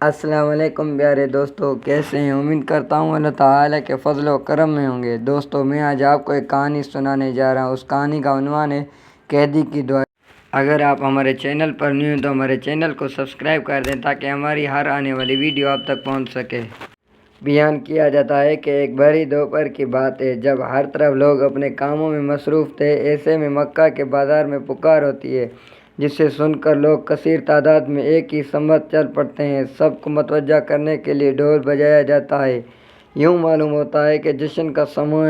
السلام علیکم پیارے دوستو، کیسے ہیں؟ امید کرتا ہوں اللہ تعالیٰ کے فضل و کرم میں ہوں گے۔ دوستو، میں آج آپ کو ایک کہانی سنانے جا رہا ہوں۔ اس کہانی کا عنوان ہے قیدی کی دعا۔ اگر آپ ہمارے چینل پر نیو ہیں تو ہمارے چینل کو سبسکرائب کر دیں تاکہ ہماری ہر آنے والی ویڈیو آپ تک پہنچ سکے۔ بیان کیا جاتا ہے کہ ایک بڑی دوپہر کی بات ہے، جب ہر طرف لوگ اپنے کاموں میں مصروف تھے۔ ایسے میں مکہ کے بازار میں پکار ہوتی ہے، جسے سن کر لوگ کثیر تعداد میں ایک ہی سمت چل پڑتے ہیں۔ سب کو متوجہ کرنے کے لیے ڈھول بجایا جاتا ہے۔ یوں معلوم ہوتا ہے کہ جشن کا سماں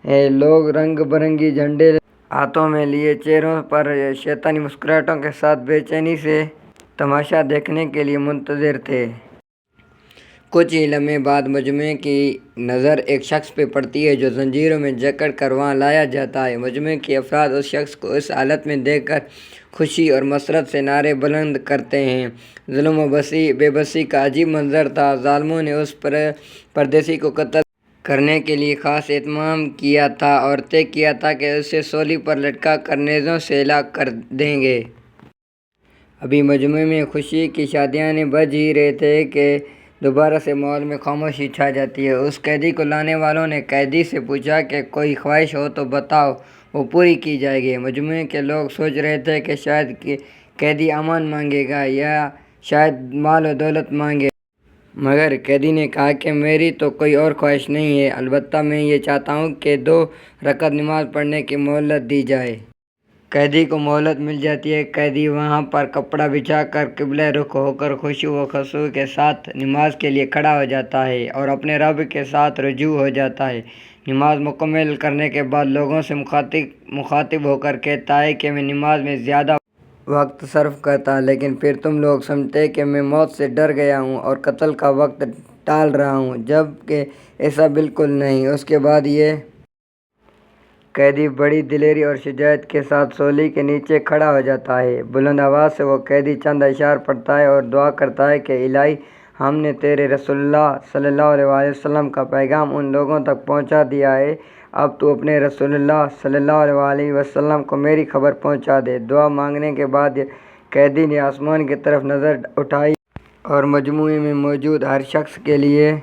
ہے۔ لوگ رنگ برنگی جھنڈے ہاتھوں میں لیے، چہروں پر شیطانی مسکراہٹوں کے ساتھ بے چینی سے تماشا دیکھنے کے لیے منتظر تھے۔ کچھ ہی لمحے بعد مجمع کی نظر ایک شخص پہ پڑتی ہے جو زنجیروں میں جکڑ کر وہاں لایا جاتا ہے۔ مجمع کے افراد اس شخص کو اس حالت میں دیکھ کر خوشی اور مسرت سے نعرے بلند کرتے ہیں۔ ظلم و بے بسی کا عجیب منظر تھا۔ ظالموں نے اس پردیسی کو قتل کرنے کے لیے خاص اہتمام کیا تھا اور طے کیا تھا کہ اسے سولی پر لٹکا کر نیزوں سے ہلاک کر دیں گے۔ ابھی مجمع میں خوشی کی شادیانے بج ہی رہے تھے کہ دوبارہ سے ماحول میں خاموشی چھا جاتی ہے۔ اس قیدی کو لانے والوں نے قیدی سے پوچھا کہ کوئی خواہش ہو تو بتاؤ، وہ پوری کی جائے گی۔ مجمع کے لوگ سوچ رہے تھے کہ شاید قیدی امان مانگے گا یا شاید مال و دولت مانگے، مگر قیدی نے کہا کہ میری تو کوئی اور خواہش نہیں ہے، البتہ میں یہ چاہتا ہوں کہ 2 رکعت نماز پڑھنے کی مہلت دی جائے۔ قیدی کو مہلت مل جاتی ہے۔ قیدی وہاں پر کپڑا بچھا کر قبلہ رخ ہو کر خشوع و خضوع کے ساتھ نماز کے لیے کھڑا ہو جاتا ہے اور اپنے رب کے ساتھ رجوع ہو جاتا ہے۔ نماز مکمل کرنے کے بعد لوگوں سے مخاطب ہو کر کہتا ہے کہ میں نماز میں زیادہ وقت صرف کرتا، لیکن پھر تم لوگ سمجھتے کہ میں موت سے ڈر گیا ہوں اور قتل کا وقت ٹال رہا ہوں، جبکہ ایسا بالکل نہیں۔ اس کے بعد یہ قیدی بڑی دلیری اور شجاعت کے ساتھ سولی کے نیچے کھڑا ہو جاتا ہے۔ بلند آواز سے وہ قیدی چند اشعار پڑھتا ہے اور دعا کرتا ہے کہ الہی، ہم نے تیرے رسول اللہ صلی اللہ علیہ وسلم کا پیغام ان لوگوں تک پہنچا دیا ہے، اب تو اپنے رسول اللہ صلی اللہ علیہ وسلم کو میری خبر پہنچا دے۔ دعا مانگنے کے بعد قیدی نے آسمان کی طرف نظر اٹھائی اور مجموعے میں موجود ہر شخص کے لیے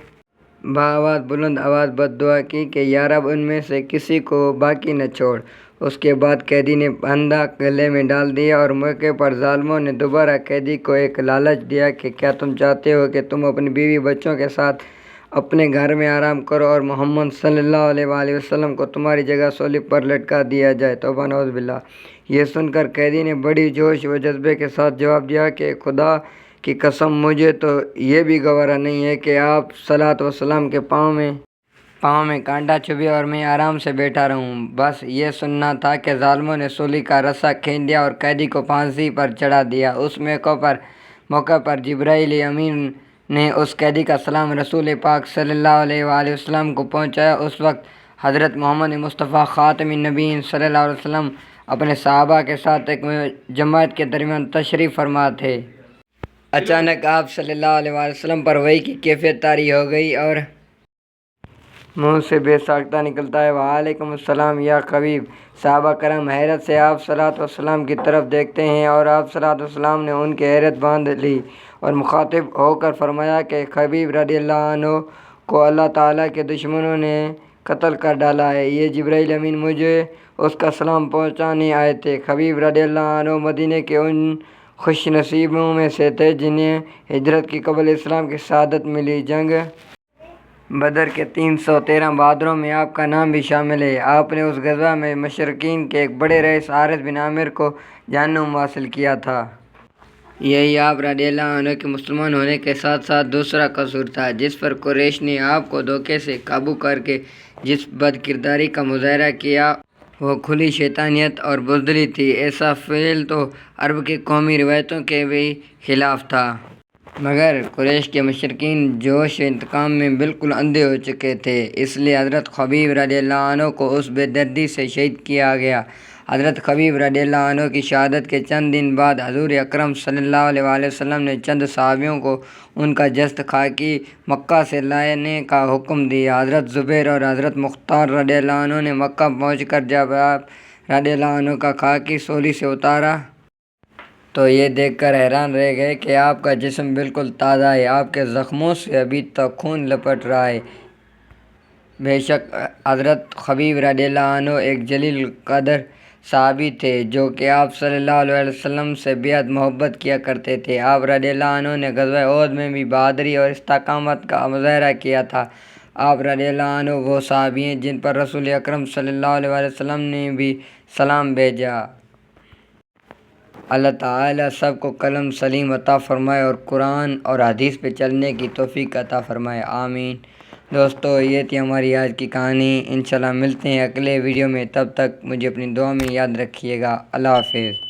بلند آواز بد دعا کی کہ یا رب، ان میں سے کسی کو باقی نہ چھوڑ۔ اس کے بعد قیدی نے بندہ گلے میں ڈال دیا اور موقع پر ظالموں نے دوبارہ قیدی کو ایک لالچ دیا کہ کیا تم چاہتے ہو کہ تم اپنی بیوی بچوں کے ساتھ اپنے گھر میں آرام کرو اور محمد صلی اللہ علیہ وسلم کو تمہاری جگہ سولی پر لٹکا دیا جائے؟ توبہ نعوذ باللہ۔ یہ سن کر قیدی نے بڑی جوش و جذبے کے ساتھ جواب دیا کہ خدا کی قسم، مجھے تو یہ بھی گوارا نہیں ہے کہ آپ صلوات و سلام کے پاؤں میں کانٹا چبھے اور میں آرام سے بیٹھا رہوں۔ بس یہ سننا تھا کہ ظالموں نے سولی کا رسا کھینچ دیا اور قیدی کو پھانسی پر چڑھا دیا۔ اس موقع پر جبرائیل امین نے اس قیدی کا سلام رسول پاک صلی اللہ علیہ وسلم کو پہنچایا۔ اس وقت حضرت محمد مصطفیٰ خاتم النبیین صلی اللہ علیہ وسلم اپنے صحابہ کے ساتھ ایک جماعت کے درمیان تشریف فرما تھے۔ اچانک آپ صلی اللہ علیہ وسلم پر وحی کی کیفیت طاری ہو گئی اور منہ سے بے ساختہ نکلتا ہے، وعلیکم السلام یا حبیب۔ صحابہ کرام حیرت سے آپ صلوات و سلام کی طرف دیکھتے ہیں اور آپ صلوات و سلام نے ان کی حیرت باندھ لی اور مخاطب ہو کر فرمایا کہ حبیب رضی اللہ عنہ کو اللہ تعالیٰ کے دشمنوں نے قتل کر ڈالا ہے۔ یہ جبرائیل امین مجھے اس کا سلام پہنچانے آئے تھے۔ حبیب رضی اللہ عنہ مدینے کے ان خوش نصیبوں میں سے تھے جنہیں ہجرت کی قبل اسلام کی شہادت ملی۔ جنگ بدر کے 313 بہادروں میں آپ کا نام بھی شامل ہے۔ آپ نے اس غزوہ میں مشرکین کے ایک بڑے رئیس حارث بن عامر کو جان نوم حاصل کیا تھا۔ یہی آپ رضی اللہ عنہ کے مسلمان ہونے کے ساتھ ساتھ دوسرا قصور تھا جس پر قریش نے آپ کو دھوکے سے قابو کر کے جس بد کرداری کا مظاہرہ کیا وہ کھلی شیطانیت اور بزدلی تھی۔ ایسا فعل تو عرب کی قومی روایتوں کے بھی خلاف تھا، مگر قریش کے مشرکین جوش انتقام میں بالکل اندھے ہو چکے تھے، اس لیے حضرت حبیب رضی اللہ عنہ کو اس بے دردی سے شہید کیا گیا۔ حضرت حبیب رضی اللہ عنہ کی شہادت کے چند دن بعد حضور اکرم صلی اللہ علیہ وسلم نے چند صحابیوں کو ان کا جسد خاکی مکہ سے لانے کا حکم دیا۔ حضرت زبیر اور حضرت مختار رضی اللہ عنہ نے مکہ پہنچ کر جب آپ رضی اللہ عنہ کا خاکی سولی سے اتارا تو یہ دیکھ کر حیران رہ گئے کہ آپ کا جسم بالکل تازہ ہے، آپ کے زخموں سے ابھی تک خون لپٹ رہا ہے۔ بے شک حضرت خبیب رضی اللہ عنہ ایک جلیل قدر صحابی تھے جو کہ آپ صلی اللہ علیہ وسلم سے بےحد محبت کیا کرتے تھے۔ آپ رضی اللہ عنہ نے غزوہ احد میں بھی بہادری اور استقامت کا مظاہرہ کیا تھا۔ آپ رضی اللہ عنہ وہ صحابی ہیں جن پر رسول اکرم صلی اللہ علیہ وسلم نے بھی سلام بھیجا۔ اللہ تعالیٰ سب کو قلم سلیم عطا فرمائے اور قرآن اور حدیث پہ چلنے کی توفیق عطا فرمائے، آمین۔ دوستو یہ تھی ہماری آج کی کہانی، انشاءاللہ ملتے ہیں اگلے ویڈیو میں، تب تک مجھے اپنی دعا میں یاد رکھیے گا۔ اللہ حافظ۔